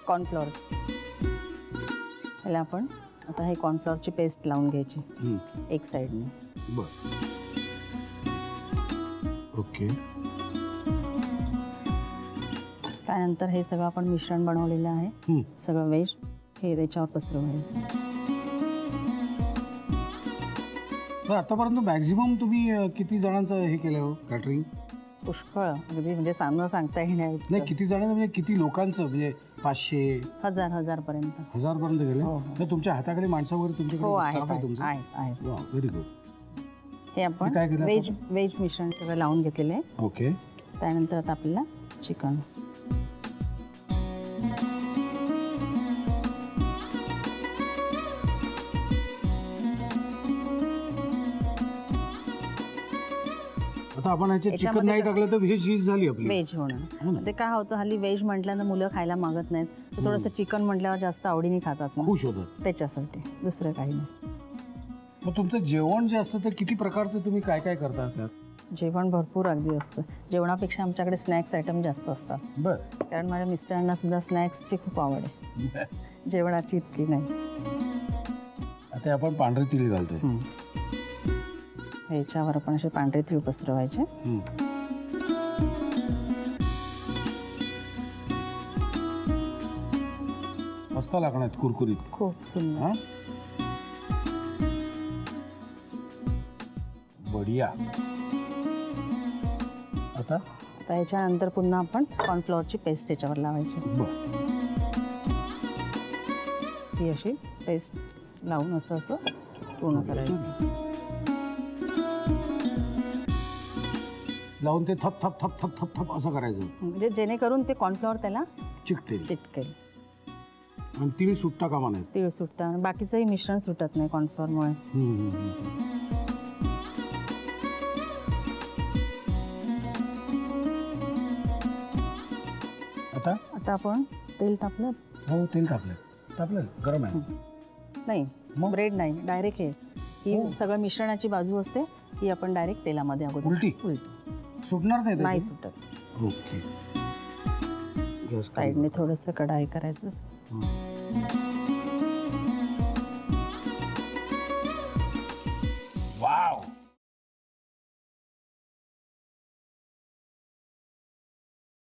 Cornflower. ह्याला आपण आता हे कॉर्नफ्लॉवरची पेस्ट लावून घ्यायची एक साईडने. बर. ओके. त्यानंतर हे सगळं आपण मिश्रण बनवलेलं आहे सगळं व्हेज हे त्याच्यावर पसरवायचं. तर आतापर्यंत मॅक्झिमम तुम्ही किती जणांचं हे केलं हो कॅटरिंग? पुष्कळ अगदी म्हणजे सांगता येणार नाही, किती जणांचं म्हणजे किती लोकांचं म्हणजे 500 1000पर्यंत. 1000 पर्यंत गेले? हो, हो. तर तुमच्या हाताखाली माणसं वगैरे हो तुमच्याकडे आहेत स्टाफ आहे तुमचा? आहेत. Very good. हे आपण काय केलं व्हेज मिश्रण सगळं लावून घेतलेलं आहे. ओके. त्यानंतर आता आपल्याला चिकन. आता आपण ह्याचे चिकन नाही टाकलं तर व्हेज चीज झाली आपली. व्हेज होणार. ते काय होतं हल्ली व्हेज म्हटल्यानंतर मुलं खायला मागत नाहीत. तर थोडंसं चिकन म्हटल्यावर जास्त आवडीने खातात ना, खुश होतात त्याच्यासाठी. दुसरं काही नाही. मग तुमचं जेवण जे असतं ते किती प्रकारचं तुम्ही काय काय करता त्यात? जेवण भरपूर अगदी असतं. जेवणापेक्षा आमच्याकडे स्नॅक्स आयटम जास्त असतात. बरं. कारण माझ्या मिस्टरांना सुद्धा स्नॅक्सची खूप आवड आहे, जेवणाची इतकी नाही. आता आपण पांढरे तीळ घालतोय. ह्याच्यावर आपण असे पांढरे तीळ पसरवायचे. मस्त लागणार कुरकुरीत. खूप सुंदर. हा, बढिया. आता आता याच्यानंतर पुन्हा आपण कॉर्नफ्लॉवरची पेस्ट याच्यावर लावायची. ही अशी पेस्ट लावून असं पूर्ण करायचं. लावून ते थप थप थप थप थप थप असं करायचं म्हणजे जेणेकरून ते कॉर्नफ्लॉवर त्याला चिकटेल. चिटकेल. आणि तीळ सुट्टा कामा नाहीत. तीळ सुटतात. बाकीचंही मिश्रण सुटत नाही कॉर्नफ्लॉवरमुळे. आता आपण तेल तापलं. हो, तेल तापलं गरम आहे. नाही, ब्रेड नाही, डायरेक्ट ही सगळं मिश्रणाची बाजू असते ही आपण डायरेक्ट तेलामध्ये अगोदर उलटी सुटणार नाही सुटत. ओके. साईडने थोडंसं कढाई करायचं.